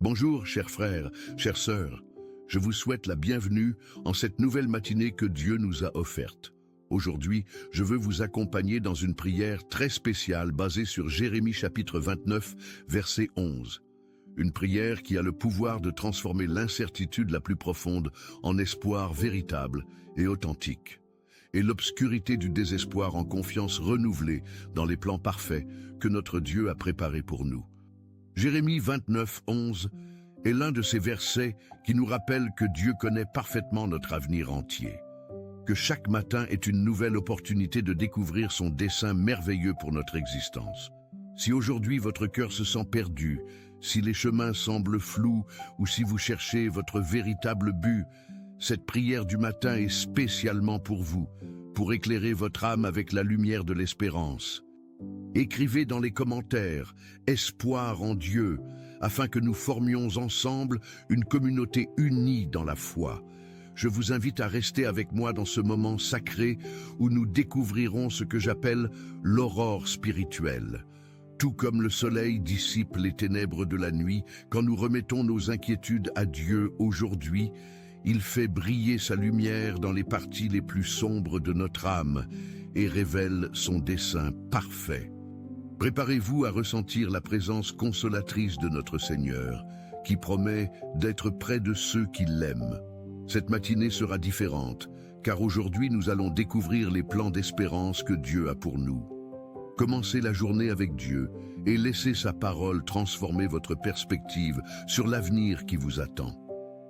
Bonjour, chers frères, chères sœurs. Je vous souhaite la bienvenue en cette nouvelle matinée que Dieu nous a offerte. Aujourd'hui, je veux vous accompagner dans une prière très spéciale basée sur Jérémie chapitre 29, verset 11. Une prière qui a le pouvoir de transformer l'incertitude la plus profonde en espoir véritable et authentique, et l'obscurité du désespoir en confiance renouvelée dans les plans parfaits que notre Dieu a préparés pour nous. Jérémie 29, 11 est l'un de ces versets qui nous rappelle que Dieu connaît parfaitement notre avenir entier, que chaque matin est une nouvelle opportunité de découvrir son dessein merveilleux pour notre existence. Si aujourd'hui votre cœur se sent perdu, si les chemins semblent flous ou si vous cherchez votre véritable but, cette prière du matin est spécialement pour vous, pour éclairer votre âme avec la lumière de l'espérance. Écrivez dans les commentaires « Espoir en Dieu » afin que nous formions ensemble une communauté unie dans la foi. Je vous invite à rester avec moi dans ce moment sacré où nous découvrirons ce que j'appelle l'aurore spirituelle. Tout comme le soleil dissipe les ténèbres de la nuit, quand nous remettons nos inquiétudes à Dieu aujourd'hui, il fait briller sa lumière dans les parties les plus sombres de notre âme et révèle son dessein parfait. Préparez-vous à ressentir la présence consolatrice de notre Seigneur, qui promet d'être près de ceux qui l'aiment. Cette matinée sera différente, car aujourd'hui nous allons découvrir les plans d'espérance que Dieu a pour nous. Commencez la journée avec Dieu et laissez sa parole transformer votre perspective sur l'avenir qui vous attend.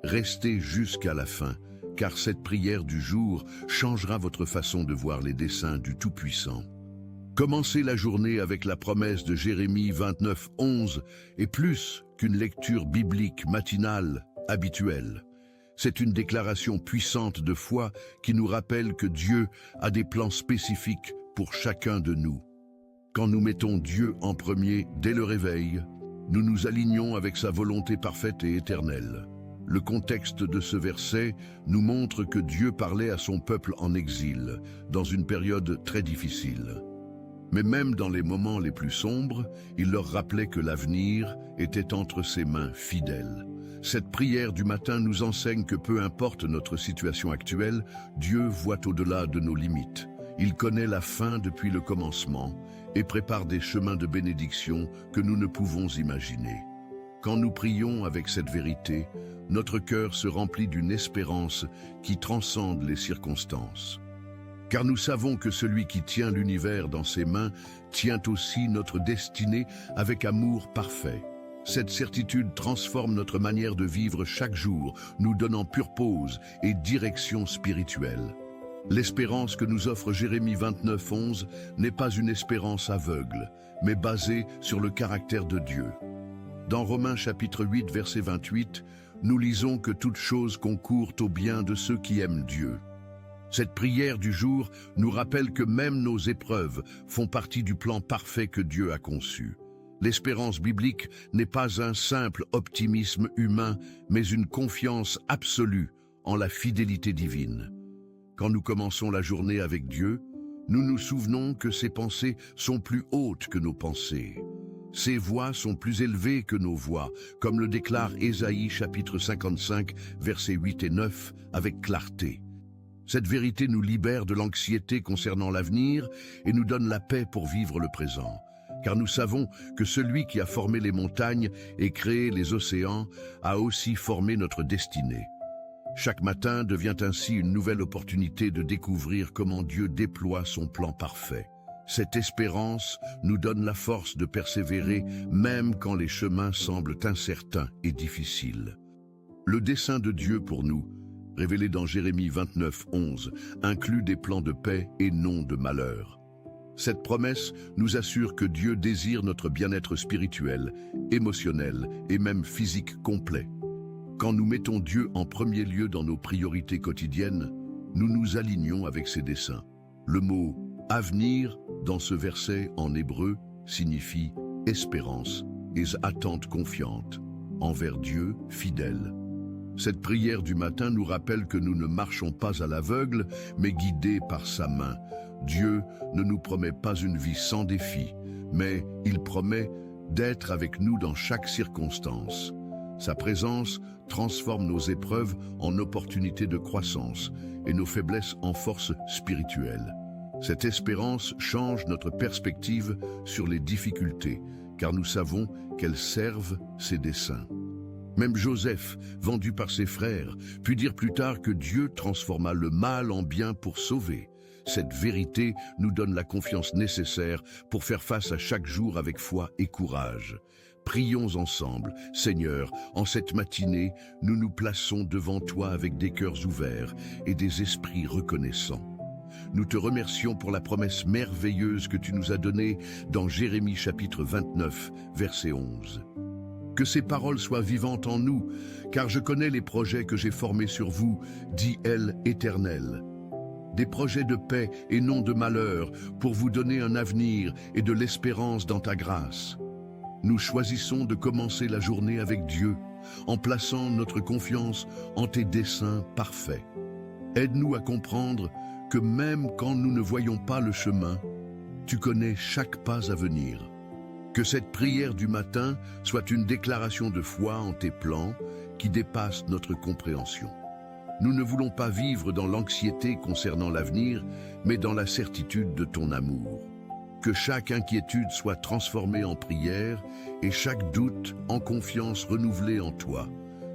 Restez jusqu'à la fin, car cette prière du jour changera votre façon de voir les desseins du Tout-Puissant. Commencez la journée avec la promesse de Jérémie 29, 11 et plus qu'une lecture biblique matinale habituelle. C'est une déclaration puissante de foi qui nous rappelle que Dieu a des plans spécifiques pour chacun de nous. Quand nous mettons Dieu en premier dès le réveil, nous nous alignons avec sa volonté parfaite et éternelle. Le contexte de ce verset nous montre que Dieu parlait à son peuple en exil, dans une période très difficile. Mais même dans les moments les plus sombres, il leur rappelait que l'avenir était entre ses mains fidèles. Cette prière du matin nous enseigne que peu importe notre situation actuelle, Dieu voit au-delà de nos limites. Il connaît la fin depuis le commencement et prépare des chemins de bénédiction que nous ne pouvons imaginer. Quand nous prions avec cette vérité, notre cœur se remplit d'une espérance qui transcende les circonstances. Car nous savons que celui qui tient l'univers dans ses mains tient aussi notre destinée avec amour parfait. Cette certitude transforme notre manière de vivre chaque jour, nous donnant purpose et direction spirituelle. L'espérance que nous offre Jérémie 29, 11 n'est pas une espérance aveugle, mais basée sur le caractère de Dieu. Dans Romains chapitre 8, verset 28, nous lisons que toute chose concourt au bien de ceux qui aiment Dieu. Cette prière du jour nous rappelle que même nos épreuves font partie du plan parfait que Dieu a conçu. L'espérance biblique n'est pas un simple optimisme humain, mais une confiance absolue en la fidélité divine. Quand nous commençons la journée avec Dieu, nous nous souvenons que ses pensées sont plus hautes que nos pensées. Ses voies sont plus élevées que nos voies, comme le déclare Ésaïe chapitre 55, versets 8 et 9, avec clarté. Cette vérité nous libère de l'anxiété concernant l'avenir et nous donne la paix pour vivre le présent. Car nous savons que celui qui a formé les montagnes et créé les océans a aussi formé notre destinée. Chaque matin devient ainsi une nouvelle opportunité de découvrir comment Dieu déploie son plan parfait. Cette espérance nous donne la force de persévérer même quand les chemins semblent incertains et difficiles. Le dessein de Dieu pour nous, révélé dans Jérémie 29, 11, inclut des plans de paix et non de malheur. Cette promesse nous assure que Dieu désire notre bien-être spirituel, émotionnel et même physique complet. Quand nous mettons Dieu en premier lieu dans nos priorités quotidiennes, nous nous alignons avec ses desseins. Le mot « avenir » dans ce verset en hébreu signifie « espérance » et « attente confiante » envers Dieu fidèle. Cette prière du matin nous rappelle que nous ne marchons pas à l'aveugle, mais guidés par sa main. Dieu ne nous promet pas une vie sans défi, mais il promet d'être avec nous dans chaque circonstance. Sa présence transforme nos épreuves en opportunités de croissance et nos faiblesses en force spirituelle. Cette espérance change notre perspective sur les difficultés, car nous savons qu'elles servent ses desseins. Même Joseph, vendu par ses frères, put dire plus tard que Dieu transforma le mal en bien pour sauver. Cette vérité nous donne la confiance nécessaire pour faire face à chaque jour avec foi et courage. Prions ensemble. Seigneur, en cette matinée, nous nous plaçons devant toi avec des cœurs ouverts et des esprits reconnaissants. Nous te remercions pour la promesse merveilleuse que tu nous as donnée dans Jérémie chapitre 29, verset 11. Que ces paroles soient vivantes en nous, car je connais les projets que j'ai formés sur vous, dit elle, Éternel. Des projets de paix et non de malheur, pour vous donner un avenir et de l'espérance dans ta grâce. Nous choisissons de commencer la journée avec Dieu, en plaçant notre confiance en tes desseins parfaits. Aide-nous à comprendre que même quand nous ne voyons pas le chemin, tu connais chaque pas à venir. Que cette prière du matin soit une déclaration de foi en tes plans qui dépasse notre compréhension. Nous ne voulons pas vivre dans l'anxiété concernant l'avenir, mais dans la certitude de ton amour. Que chaque inquiétude soit transformée en prière et chaque doute en confiance renouvelée en toi.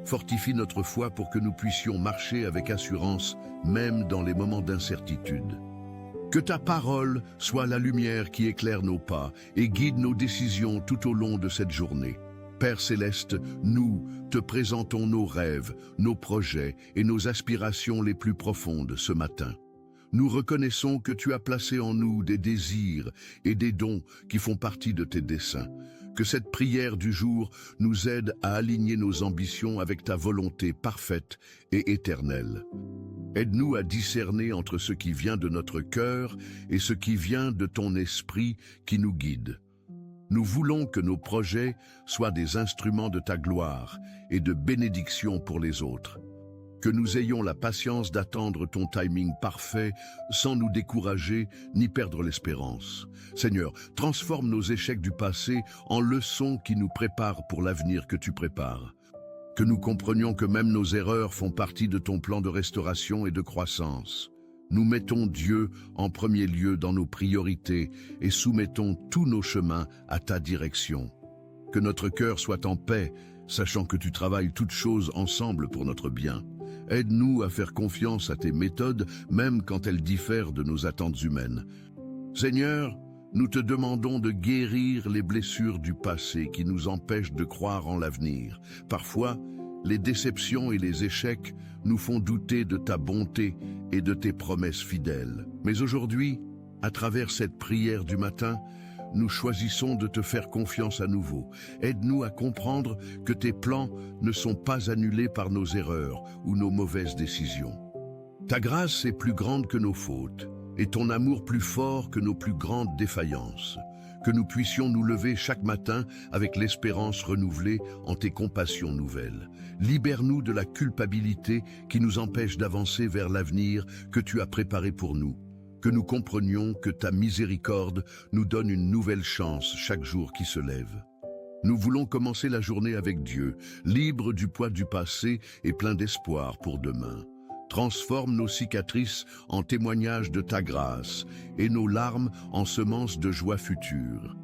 Fortifie notre foi pour que nous puissions marcher avec assurance, même dans les moments d'incertitude. Que ta parole soit la lumière qui éclaire nos pas et guide nos décisions tout au long de cette journée. Père céleste, nous te présentons nos rêves, nos projets et nos aspirations les plus profondes ce matin. Nous reconnaissons que tu as placé en nous des désirs et des dons qui font partie de tes desseins. Que cette prière du jour nous aide à aligner nos ambitions avec ta volonté parfaite et éternelle. Aide-nous à discerner entre ce qui vient de notre cœur et ce qui vient de ton esprit qui nous guide. Nous voulons que nos projets soient des instruments de ta gloire et de bénédiction pour les autres. Que nous ayons la patience d'attendre ton timing parfait sans nous décourager ni perdre l'espérance. Seigneur, transforme nos échecs du passé en leçons qui nous préparent pour l'avenir que tu prépares. Que nous comprenions que même nos erreurs font partie de ton plan de restauration et de croissance. Nous mettons Dieu en premier lieu dans nos priorités et soumettons tous nos chemins à ta direction. Que notre cœur soit en paix, sachant que tu travailles toutes choses ensemble pour notre bien. Aide-nous à faire confiance à tes méthodes, même quand elles diffèrent de nos attentes humaines. Seigneur, nous te demandons de guérir les blessures du passé qui nous empêchent de croire en l'avenir. Parfois, les déceptions et les échecs nous font douter de ta bonté et de tes promesses fidèles. Mais aujourd'hui, à travers cette prière du matin, nous choisissons de te faire confiance à nouveau. Aide-nous à comprendre que tes plans ne sont pas annulés par nos erreurs ou nos mauvaises décisions. Ta grâce est plus grande que nos fautes et ton amour plus fort que nos plus grandes défaillances. Que nous puissions nous lever chaque matin avec l'espérance renouvelée en tes compassions nouvelles. Libère-nous de la culpabilité qui nous empêche d'avancer vers l'avenir que tu as préparé pour nous. Que nous comprenions que ta miséricorde nous donne une nouvelle chance chaque jour qui se lève. Nous voulons commencer la journée avec Dieu, libres du poids du passé et plein d'espoir pour demain. Transforme nos cicatrices en témoignages de ta grâce et nos larmes en semences de joie future.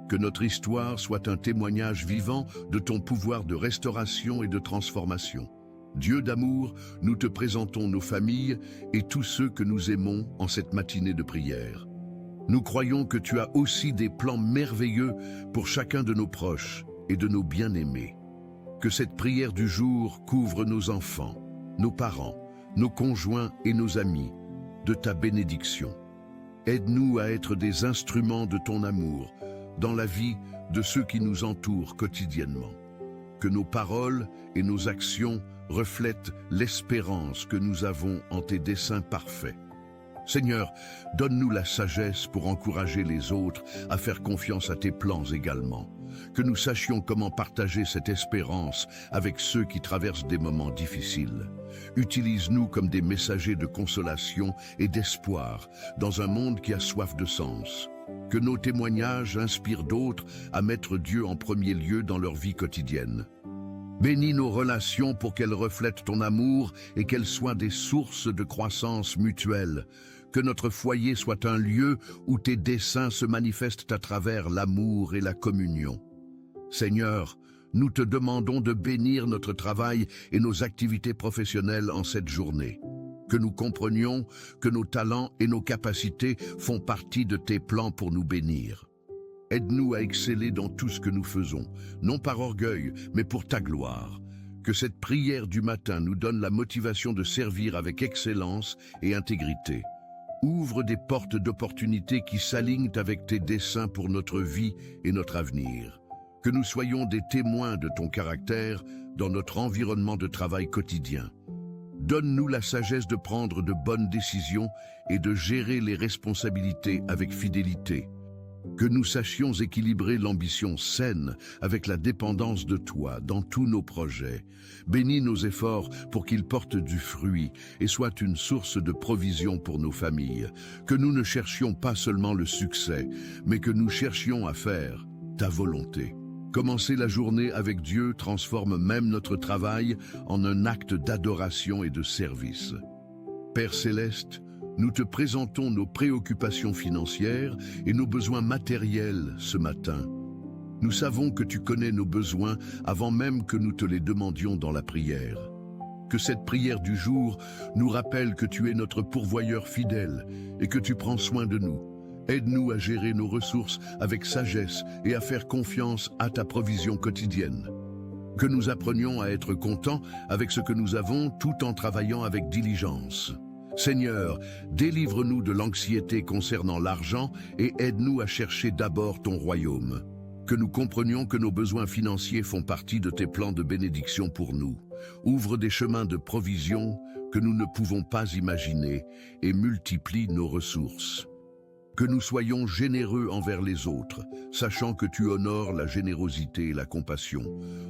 Que notre histoire soit un témoignage vivant de ton pouvoir de restauration et de transformation. Dieu d'amour, nous te présentons nos familles et tous ceux que nous aimons en cette matinée de prière. Nous croyons que tu as aussi des plans merveilleux pour chacun de nos proches et de nos bien-aimés. Que cette prière du jour couvre nos enfants, nos parents, nos conjoints et nos amis de ta bénédiction. Aide-nous à être des instruments de ton amour dans la vie de ceux qui nous entourent quotidiennement. Que nos paroles et nos actions reflètent l'espérance que nous avons en tes desseins parfaits. Seigneur, donne-nous la sagesse pour encourager les autres à faire confiance à tes plans également. Que nous sachions comment partager cette espérance avec ceux qui traversent des moments difficiles. Utilise-nous comme des messagers de consolation et d'espoir dans un monde qui a soif de sens. Que nos témoignages inspirent d'autres à mettre Dieu en premier lieu dans leur vie quotidienne. Bénis nos relations pour qu'elles reflètent ton amour et qu'elles soient des sources de croissance mutuelle. Que notre foyer soit un lieu où tes desseins se manifestent à travers l'amour et la communion. Seigneur, nous te demandons de bénir notre travail et nos activités professionnelles en cette journée. Que nous comprenions que nos talents et nos capacités font partie de tes plans pour nous bénir. Aide-nous à exceller dans tout ce que nous faisons, non par orgueil, mais pour ta gloire. Que cette prière du matin nous donne la motivation de servir avec excellence et intégrité. Ouvre des portes d'opportunités qui s'alignent avec tes desseins pour notre vie et notre avenir. Que nous soyons des témoins de ton caractère dans notre environnement de travail quotidien. Donne-nous la sagesse de prendre de bonnes décisions et de gérer les responsabilités avec fidélité. Que nous sachions équilibrer l'ambition saine avec la dépendance de toi dans tous nos projets. Bénis nos efforts pour qu'ils portent du fruit et soient une source de provision pour nos familles. Que nous ne cherchions pas seulement le succès, mais que nous cherchions à faire ta volonté. Commencer la journée avec Dieu transforme même notre travail en un acte d'adoration et de service. Père Céleste, nous te présentons nos préoccupations financières et nos besoins matériels ce matin. Nous savons que tu connais nos besoins avant même que nous te les demandions dans la prière. Que cette prière du jour nous rappelle que tu es notre pourvoyeur fidèle et que tu prends soin de nous. Aide-nous à gérer nos ressources avec sagesse et à faire confiance à ta provision quotidienne. Que nous apprenions à être contents avec ce que nous avons tout en travaillant avec diligence. Seigneur, délivre-nous de l'anxiété concernant l'argent et aide-nous à chercher d'abord ton royaume. Que nous comprenions que nos besoins financiers font partie de tes plans de bénédiction pour nous. Ouvre des chemins de provision que nous ne pouvons pas imaginer et multiplie nos ressources. Que nous soyons généreux envers les autres, sachant que tu honores la générosité et la compassion.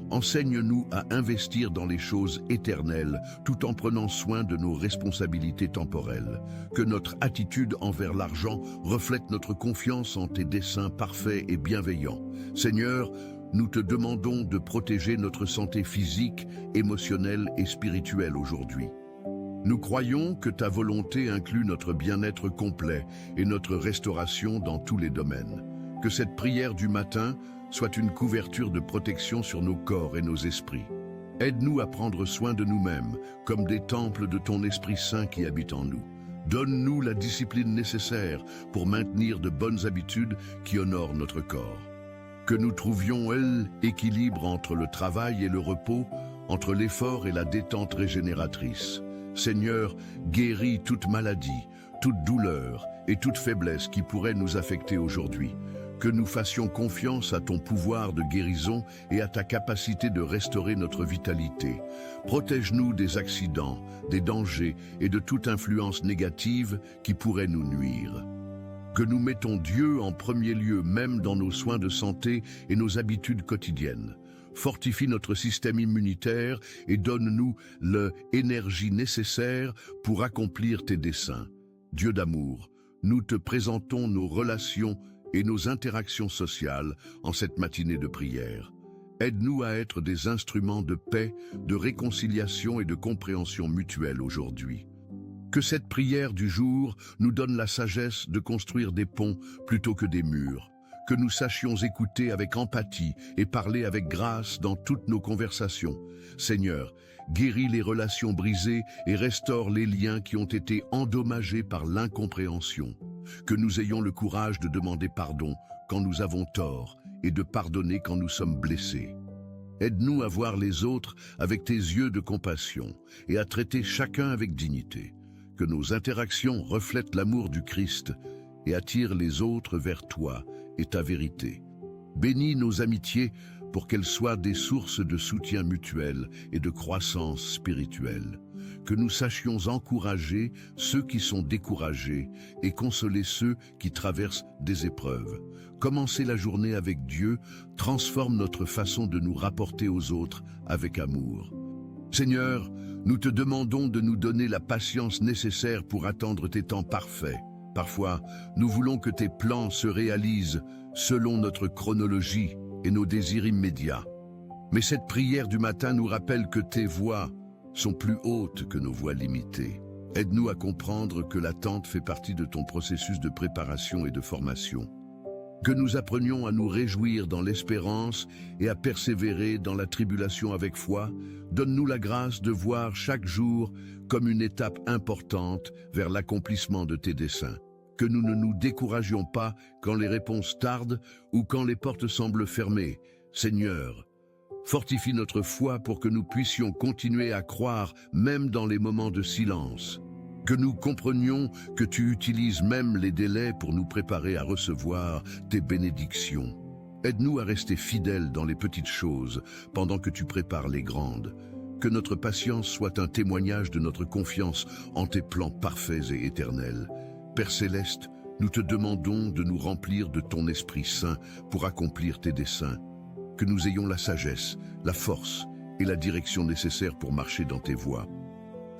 Enseigne-nous à investir dans les choses éternelles, tout en prenant soin de nos responsabilités temporelles. Que notre attitude envers l'argent reflète notre confiance en tes desseins parfaits et bienveillants. Seigneur, nous te demandons de protéger notre santé physique, émotionnelle et spirituelle aujourd'hui. Nous croyons que ta volonté inclut notre bien-être complet et notre restauration dans tous les domaines. Que cette prière du matin soit une couverture de protection sur nos corps et nos esprits. Aide-nous à prendre soin de nous-mêmes, comme des temples de ton Esprit Saint qui habite en nous. Donne-nous la discipline nécessaire pour maintenir de bonnes habitudes qui honorent notre corps. Que nous trouvions, l'équilibre entre le travail et le repos, entre l'effort et la détente régénératrice. Seigneur, guéris toute maladie, toute douleur et toute faiblesse qui pourrait nous affecter aujourd'hui. Que nous fassions confiance à ton pouvoir de guérison et à ta capacité de restaurer notre vitalité. Protège-nous des accidents, des dangers et de toute influence négative qui pourrait nous nuire. Que nous mettons Dieu en premier lieu même dans nos soins de santé et nos habitudes quotidiennes. Fortifie notre système immunitaire et donne-nous l'énergie nécessaire pour accomplir tes desseins. Dieu d'amour, nous te présentons nos relations et nos interactions sociales en cette matinée de prière. Aide-nous à être des instruments de paix, de réconciliation et de compréhension mutuelle aujourd'hui. Que cette prière du jour nous donne la sagesse de construire des ponts plutôt que des murs. Que nous sachions écouter avec empathie et parler avec grâce dans toutes nos conversations. Seigneur, guéris les relations brisées et restaure les liens qui ont été endommagés par l'incompréhension. Que nous ayons le courage de demander pardon quand nous avons tort et de pardonner quand nous sommes blessés. Aide-nous à voir les autres avec tes yeux de compassion et à traiter chacun avec dignité. Que nos interactions reflètent l'amour du Christ et attirent les autres vers toi et ta vérité. Bénis nos amitiés pour qu'elles soient des sources de soutien mutuel et de croissance spirituelle. Que nous sachions encourager ceux qui sont découragés et consoler ceux qui traversent des épreuves. Commencer la journée avec Dieu transforme notre façon de nous rapporter aux autres avec amour. Seigneur, nous te demandons de nous donner la patience nécessaire pour attendre tes temps parfaits. Parfois, nous voulons que tes plans se réalisent selon notre chronologie et nos désirs immédiats. Mais cette prière du matin nous rappelle que tes voies sont plus hautes que nos voies limitées. Aide-nous à comprendre que l'attente fait partie de ton processus de préparation et de formation. Que nous apprenions à nous réjouir dans l'espérance et à persévérer dans la tribulation avec foi. Donne-nous la grâce de voir chaque jour comme une étape importante vers l'accomplissement de tes desseins. Que nous ne nous découragions pas quand les réponses tardent ou quand les portes semblent fermées. Seigneur, fortifie notre foi pour que nous puissions continuer à croire même dans les moments de silence. Que nous comprenions que tu utilises même les délais pour nous préparer à recevoir tes bénédictions. Aide-nous à rester fidèles dans les petites choses pendant que tu prépares les grandes. Que notre patience soit un témoignage de notre confiance en tes plans parfaits et éternels. Père Céleste, nous te demandons de nous remplir de ton Esprit Saint pour accomplir tes desseins. Que nous ayons la sagesse, la force et la direction nécessaires pour marcher dans tes voies.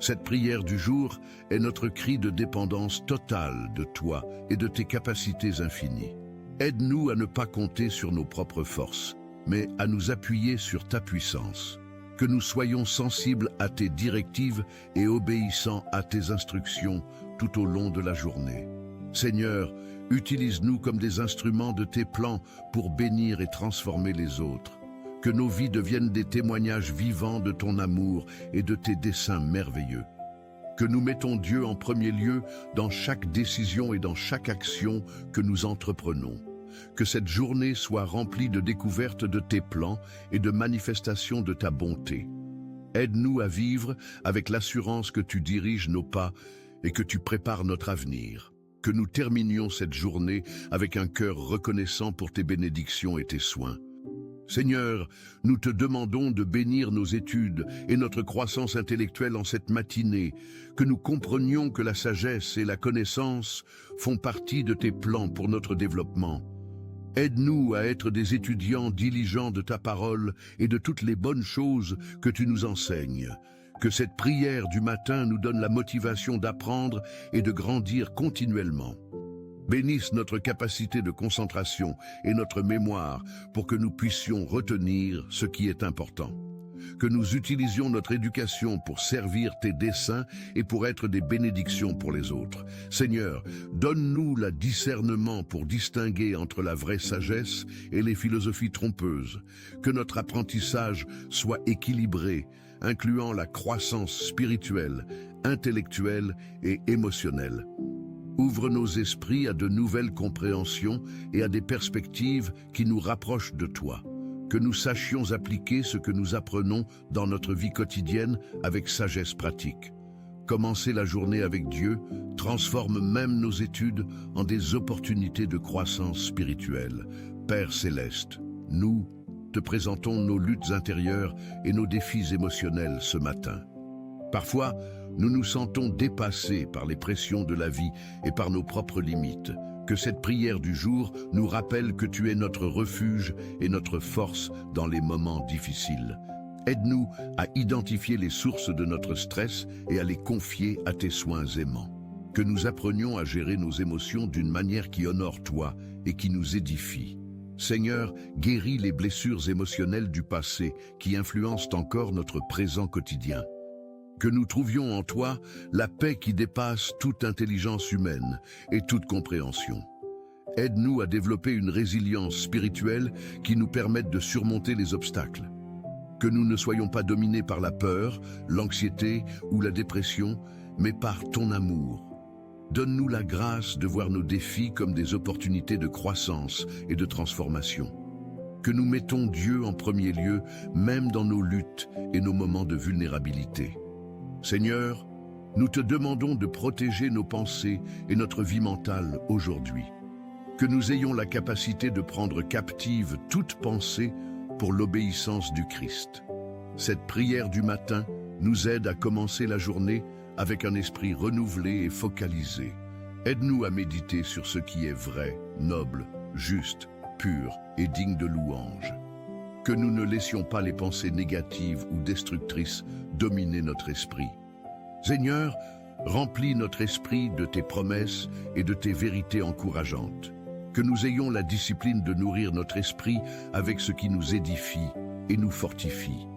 Cette prière du jour est notre cri de dépendance totale de toi et de tes capacités infinies. Aide-nous à ne pas compter sur nos propres forces, mais à nous appuyer sur ta puissance. Que nous soyons sensibles à tes directives et obéissants à tes instructions tout au long de la journée. Seigneur, utilise-nous comme des instruments de tes plans pour bénir et transformer les autres. Que nos vies deviennent des témoignages vivants de ton amour et de tes desseins merveilleux. Que nous mettons Dieu en premier lieu dans chaque décision et dans chaque action que nous entreprenons. Que cette journée soit remplie de découvertes de tes plans et de manifestations de ta bonté. Aide-nous à vivre avec l'assurance que tu diriges nos pas et que tu prépares notre avenir. Que nous terminions cette journée avec un cœur reconnaissant pour tes bénédictions et tes soins. Seigneur, nous te demandons de bénir nos études et notre croissance intellectuelle en cette matinée, que nous comprenions que la sagesse et la connaissance font partie de tes plans pour notre développement. Aide-nous à être des étudiants diligents de ta parole et de toutes les bonnes choses que tu nous enseignes. Que cette prière du matin nous donne la motivation d'apprendre et de grandir continuellement. Bénisse notre capacité de concentration et notre mémoire pour que nous puissions retenir ce qui est important. Que nous utilisions notre éducation pour servir tes desseins et pour être des bénédictions pour les autres. Seigneur, donne-nous le discernement pour distinguer entre la vraie sagesse et les philosophies trompeuses. Que notre apprentissage soit équilibré, incluant la croissance spirituelle, intellectuelle et émotionnelle. Ouvre nos esprits à de nouvelles compréhensions et à des perspectives qui nous rapprochent de toi. Que nous sachions appliquer ce que nous apprenons dans notre vie quotidienne avec sagesse pratique. Commencer la journée avec Dieu transforme même nos études en des opportunités de croissance spirituelle. Père Céleste, nous te présentons nos luttes intérieures et nos défis émotionnels ce matin. Parfois, nous nous sentons dépassés par les pressions de la vie et par nos propres limites. Que cette prière du jour nous rappelle que tu es notre refuge et notre force dans les moments difficiles. Aide-nous à identifier les sources de notre stress et à les confier à tes soins aimants. Que nous apprenions à gérer nos émotions d'une manière qui honore toi et qui nous édifie. Seigneur, guéris les blessures émotionnelles du passé qui influencent encore notre présent quotidien. Que nous trouvions en toi la paix qui dépasse toute intelligence humaine et toute compréhension. Aide-nous à développer une résilience spirituelle qui nous permette de surmonter les obstacles. Que nous ne soyons pas dominés par la peur, l'anxiété ou la dépression, mais par ton amour. Donne-nous la grâce de voir nos défis comme des opportunités de croissance et de transformation. Que nous mettons Dieu en premier lieu, même dans nos luttes et nos moments de vulnérabilité. Seigneur, nous te demandons de protéger nos pensées et notre vie mentale aujourd'hui. Que nous ayons la capacité de prendre captive toute pensée pour l'obéissance du Christ. Cette prière du matin nous aide à commencer la journée avec un esprit renouvelé et focalisé. Aide-nous à méditer sur ce qui est vrai, noble, juste, pur et digne de louange. Que nous ne laissions pas les pensées négatives ou destructrices dominer notre esprit. Seigneur, remplis notre esprit de tes promesses et de tes vérités encourageantes. Que nous ayons la discipline de nourrir notre esprit avec ce qui nous édifie et nous fortifie.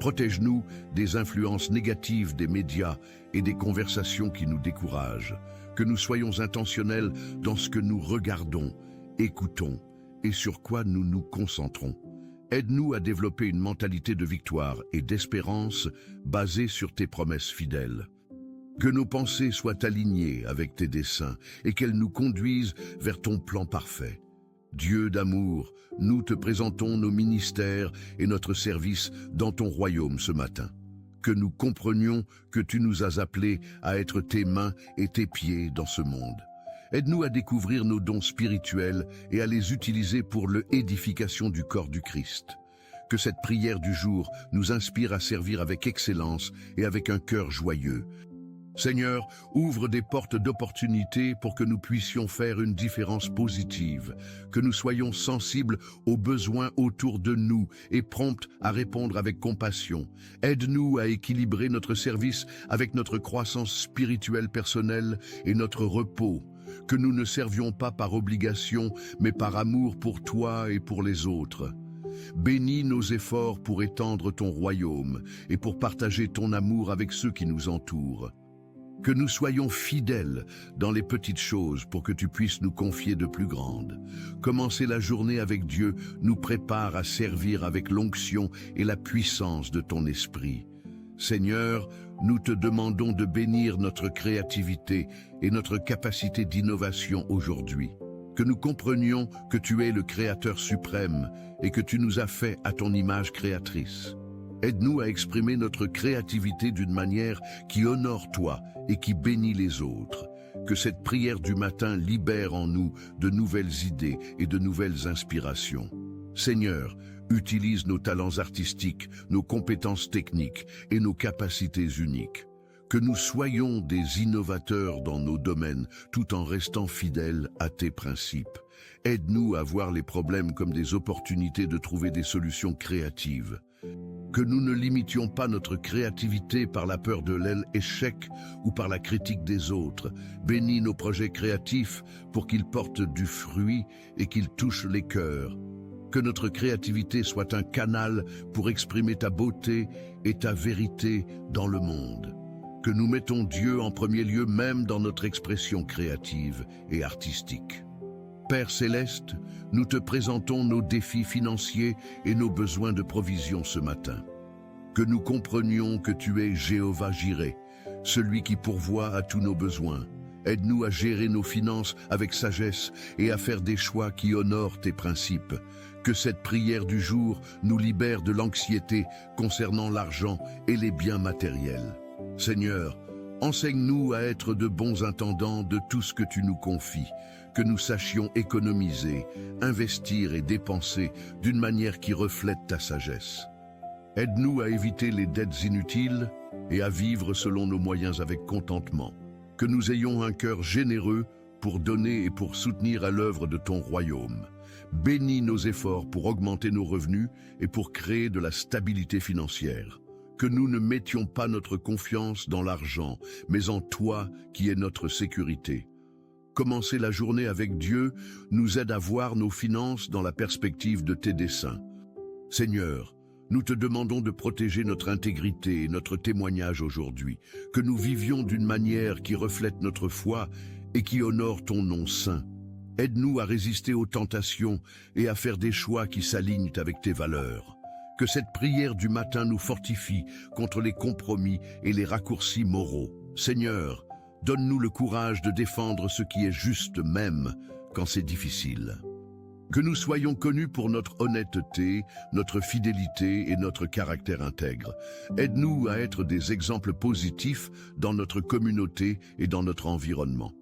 Protège-nous des influences négatives des médias et des conversations qui nous découragent. Que nous soyons intentionnels dans ce que nous regardons, écoutons et sur quoi nous nous concentrons. Aide-nous à développer une mentalité de victoire et d'espérance basée sur tes promesses fidèles. Que nos pensées soient alignées avec tes desseins et qu'elles nous conduisent vers ton plan parfait. Dieu d'amour, nous te présentons nos ministères et notre service dans ton royaume ce matin. Que nous comprenions que tu nous as appelés à être tes mains et tes pieds dans ce monde. Aide-nous à découvrir nos dons spirituels et à les utiliser pour l'édification du corps du Christ. Que cette prière du jour nous inspire à servir avec excellence et avec un cœur joyeux. Seigneur, ouvre des portes d'opportunité pour que nous puissions faire une différence positive, que nous soyons sensibles aux besoins autour de nous et prompts à répondre avec compassion. Aide-nous à équilibrer notre service avec notre croissance spirituelle personnelle et notre repos, que nous ne servions pas par obligation, mais par amour pour toi et pour les autres. Bénis nos efforts pour étendre ton royaume et pour partager ton amour avec ceux qui nous entourent. Que nous soyons fidèles dans les petites choses pour que tu puisses nous confier de plus grandes. Commencer la journée avec Dieu nous prépare à servir avec l'onction et la puissance de ton esprit. Seigneur, nous te demandons de bénir notre créativité et notre capacité d'innovation aujourd'hui. Que nous comprenions que tu es le Créateur suprême et que tu nous as fait à ton image créatrice. Aide-nous à exprimer notre créativité d'une manière qui honore toi et qui bénit les autres. Que cette prière du matin libère en nous de nouvelles idées et de nouvelles inspirations. Seigneur, utilise nos talents artistiques, nos compétences techniques et nos capacités uniques. Que nous soyons des innovateurs dans nos domaines tout en restant fidèles à tes principes. Aide-nous à voir les problèmes comme des opportunités de trouver des solutions créatives. Que nous ne limitions pas notre créativité par la peur de l'échec ou par la critique des autres. Bénis nos projets créatifs pour qu'ils portent du fruit et qu'ils touchent les cœurs. Que notre créativité soit un canal pour exprimer ta beauté et ta vérité dans le monde. Que nous mettons Dieu en premier lieu même dans notre expression créative et artistique. Père céleste, nous te présentons nos défis financiers et nos besoins de provision ce matin. Que nous comprenions que tu es Jéhovah Jireh, celui qui pourvoit à tous nos besoins. Aide-nous à gérer nos finances avec sagesse et à faire des choix qui honorent tes principes. Que cette prière du jour nous libère de l'anxiété concernant l'argent et les biens matériels. Seigneur, enseigne-nous à être de bons intendants de tout ce que tu nous confies, que nous sachions économiser, investir et dépenser d'une manière qui reflète ta sagesse. Aide-nous à éviter les dettes inutiles et à vivre selon nos moyens avec contentement. Que nous ayons un cœur généreux pour donner et pour soutenir à l'œuvre de ton royaume. Bénis nos efforts pour augmenter nos revenus et pour créer de la stabilité financière. Que nous ne mettions pas notre confiance dans l'argent, mais en toi qui es notre sécurité. Commencer la journée avec Dieu nous aide à voir nos finances dans la perspective de tes desseins. Seigneur, nous te demandons de protéger notre intégrité et notre témoignage aujourd'hui, que nous vivions d'une manière qui reflète notre foi et qui honore ton nom saint. Aide-nous à résister aux tentations et à faire des choix qui s'alignent avec tes valeurs. Que cette prière du matin nous fortifie contre les compromis et les raccourcis moraux. Seigneur, donne-nous le courage de défendre ce qui est juste même quand c'est difficile. Que nous soyons connus pour notre honnêteté, notre fidélité et notre caractère intègre. Aide-nous à être des exemples positifs dans notre communauté et dans notre environnement.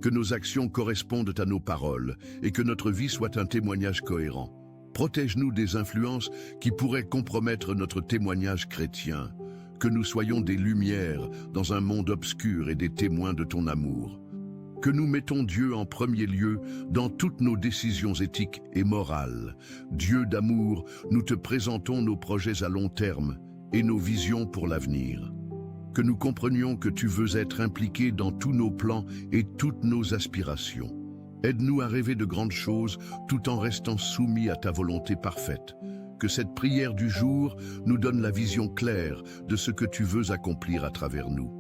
Que nos actions correspondent à nos paroles et que notre vie soit un témoignage cohérent. Protège-nous des influences qui pourraient compromettre notre témoignage chrétien. Que nous soyons des lumières dans un monde obscur et des témoins de ton amour. Que nous mettons Dieu en premier lieu dans toutes nos décisions éthiques et morales. Dieu d'amour, nous te présentons nos projets à long terme et nos visions pour l'avenir. Que nous comprenions que tu veux être impliqué dans tous nos plans et toutes nos aspirations. Aide-nous à rêver de grandes choses tout en restant soumis à ta volonté parfaite. que cette prière du jour nous donne la vision claire de ce que tu veux accomplir à travers nous.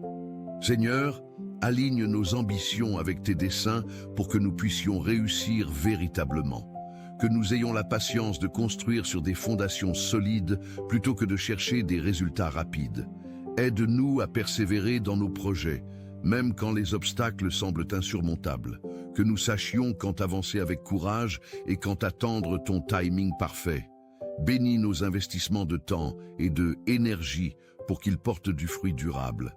Seigneur, aligne nos ambitions avec tes desseins pour que nous puissions réussir véritablement. Que nous ayons la patience de construire sur des fondations solides plutôt que de chercher des résultats rapides. Aide-nous à persévérer dans nos projets, même quand les obstacles semblent insurmontables. Que nous sachions quand avancer avec courage et quand attendre ton timing parfait. Bénis nos investissements de temps et de énergie pour qu'ils portent du fruit durable.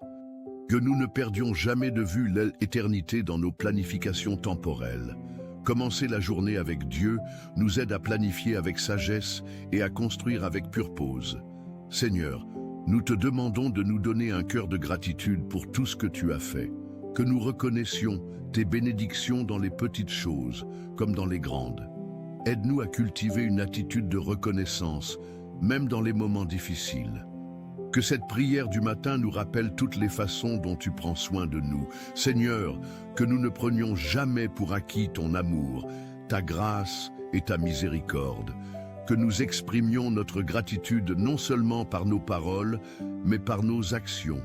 Que nous ne perdions jamais de vue l'éternité dans nos planifications temporelles. Commencer la journée avec Dieu nous aide à planifier avec sagesse et à construire avec purpose. Seigneur, nous te demandons de nous donner un cœur de gratitude pour tout ce que tu as fait. Que nous reconnaissions tes bénédictions dans les petites choses comme dans les grandes. Aide-nous à cultiver une attitude de reconnaissance, même dans les moments difficiles. Que cette prière du matin nous rappelle toutes les façons dont tu prends soin de nous. Seigneur, que nous ne prenions jamais pour acquis ton amour, ta grâce et ta miséricorde. Que nous exprimions notre gratitude non seulement par nos paroles, mais par nos actions.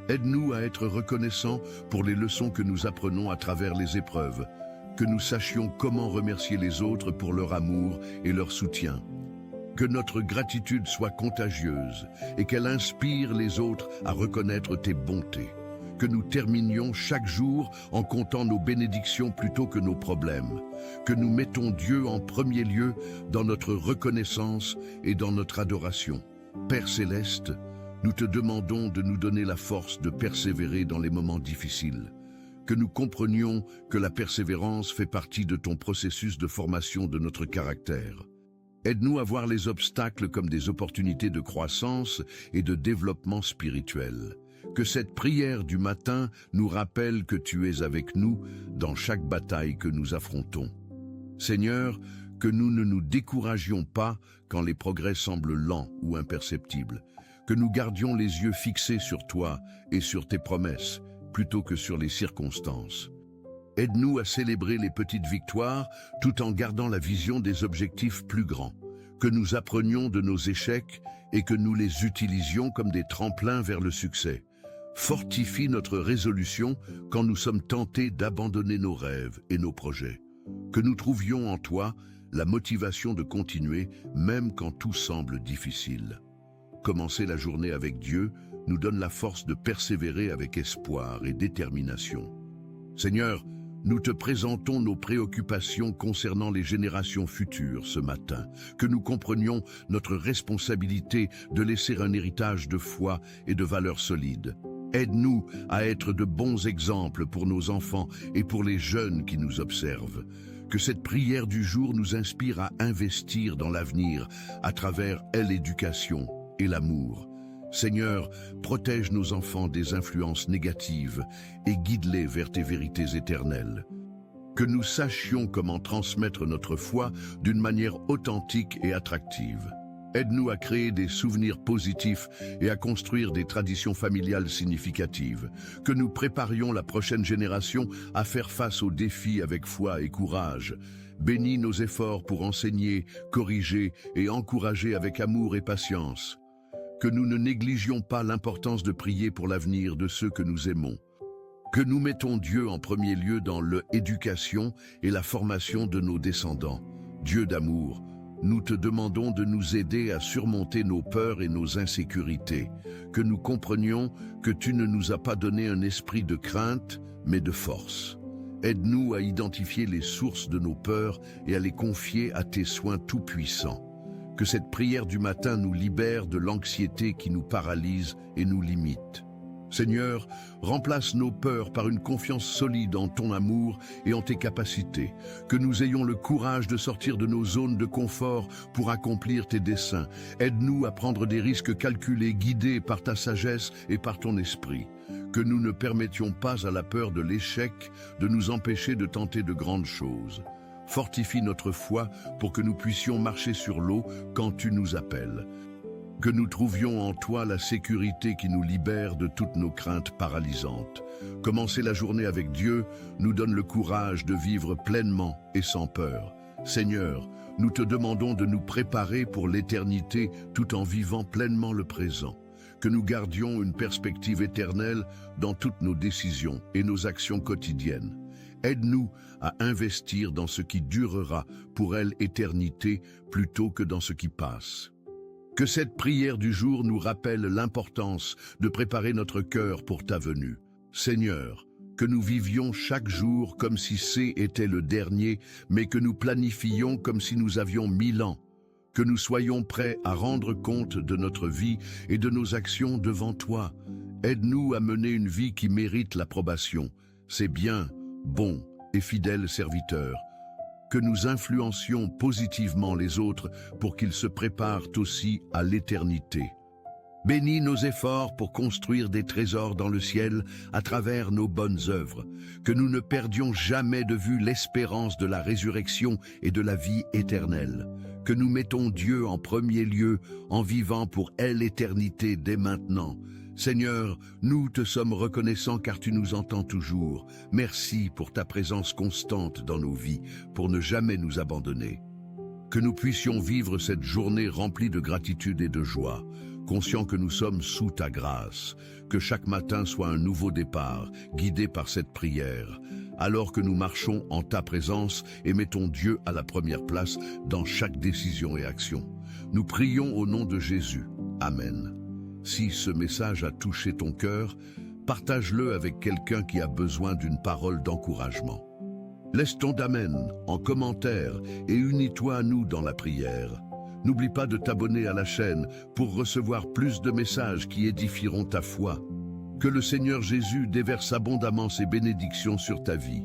Aide-nous à être reconnaissants pour les leçons que nous apprenons à travers les épreuves. Que nous sachions comment remercier les autres pour leur amour et leur soutien. Que notre gratitude soit contagieuse et qu'elle inspire les autres à reconnaître tes bontés. Que nous terminions chaque jour en comptant nos bénédictions plutôt que nos problèmes. Que nous mettons Dieu en premier lieu dans notre reconnaissance et dans notre adoration. Père céleste, nous te demandons de nous donner la force de persévérer dans les moments difficiles. Que nous comprenions que la persévérance fait partie de ton processus de formation de notre caractère. Aide-nous à voir les obstacles comme des opportunités de croissance et de développement spirituel. Que cette prière du matin nous rappelle que tu es avec nous dans chaque bataille que nous affrontons. Seigneur, que nous ne nous découragions pas quand les progrès semblent lents ou imperceptibles. Que nous gardions les yeux fixés sur toi et sur tes promesses, plutôt que sur les circonstances. Aide-nous à célébrer les petites victoires tout en gardant la vision des objectifs plus grands. Que nous apprenions de nos échecs et que nous les utilisions comme des tremplins vers le succès. Fortifie notre résolution quand nous sommes tentés d'abandonner nos rêves et nos projets. Que nous trouvions en toi la motivation de continuer même quand tout semble difficile. Commencer la journée avec Dieu nous donne la force de persévérer avec espoir et détermination. Seigneur, nous te présentons nos préoccupations concernant les générations futures ce matin, que nous comprenions notre responsabilité de laisser un héritage de foi et de valeurs solides. Aide-nous à être de bons exemples pour nos enfants et pour les jeunes qui nous observent. Que cette prière du jour nous inspire à investir dans l'avenir à travers l'éducation et l'amour. Seigneur, protège nos enfants des influences négatives et guide-les vers tes vérités éternelles. Que nous sachions comment transmettre notre foi d'une manière authentique et attractive. Aide-nous à créer des souvenirs positifs et à construire des traditions familiales significatives. Que nous préparions la prochaine génération à faire face aux défis avec foi et courage. Bénis nos efforts pour enseigner, corriger et encourager avec amour et patience. Que nous ne négligions pas l'importance de prier pour l'avenir de ceux que nous aimons. Que nous mettons Dieu en premier lieu dans l'éducation et la formation de nos descendants. Dieu d'amour, nous te demandons de nous aider à surmonter nos peurs et nos insécurités. Que nous comprenions que tu ne nous as pas donné un esprit de crainte, mais de force. Aide-nous à identifier les sources de nos peurs et à les confier à tes soins tout-puissants. Que cette prière du matin nous libère de l'anxiété qui nous paralyse et nous limite. Seigneur, remplace nos peurs par une confiance solide en ton amour et en tes capacités. Que nous ayons le courage de sortir de nos zones de confort pour accomplir tes desseins. Aide-nous à prendre des risques calculés, guidés par ta sagesse et par ton esprit. Que nous ne permettions pas à la peur de l'échec de nous empêcher de tenter de grandes choses. Fortifie notre foi pour que nous puissions marcher sur l'eau quand tu nous appelles. Que nous trouvions en toi la sécurité qui nous libère de toutes nos craintes paralysantes. Commencer la journée avec Dieu nous donne le courage de vivre pleinement et sans peur. Seigneur, Nous te demandons de nous préparer pour l'éternité tout en vivant pleinement le présent. Que nous gardions une perspective éternelle dans toutes nos décisions et nos actions quotidiennes. Aide-nous à investir dans ce qui durera pour elle éternité plutôt que dans ce qui passe. Que cette prière du jour nous rappelle l'importance de préparer notre cœur pour ta venue. Seigneur, que nous vivions chaque jour comme si était le dernier, mais que nous planifions comme si nous avions 1000 ans. Que nous soyons prêts à rendre compte de notre vie et de nos actions devant toi. Aide-nous à mener une vie qui mérite l'approbation. C'est bien, bon et fidèle serviteur. Que nous influencions positivement les autres pour qu'ils se préparent aussi à l'éternité. Bénis nos efforts pour construire des trésors dans le ciel à travers nos bonnes œuvres. Que nous ne perdions jamais de vue l'espérance de la résurrection et de la vie éternelle. Que nous mettons Dieu en premier lieu en vivant pour elle l'éternité dès maintenant. Seigneur, nous te sommes reconnaissants car tu nous entends toujours. Merci pour ta présence constante dans nos vies, pour ne jamais nous abandonner. Que nous puissions vivre cette journée remplie de gratitude et de joie, conscients que nous sommes sous ta grâce. Que chaque matin soit un nouveau départ, guidé par cette prière, alors que nous marchons en ta présence et mettons Dieu à la première place dans chaque décision et action. Nous prions au nom de Jésus. Amen. Si ce message a touché ton cœur, partage-le avec quelqu'un qui a besoin d'une parole d'encouragement. Laisse ton Amen en commentaire et unis-toi à nous dans la prière. N'oublie pas de t'abonner à la chaîne pour recevoir plus de messages qui édifieront ta foi. Que le Seigneur Jésus déverse abondamment ses bénédictions sur ta vie.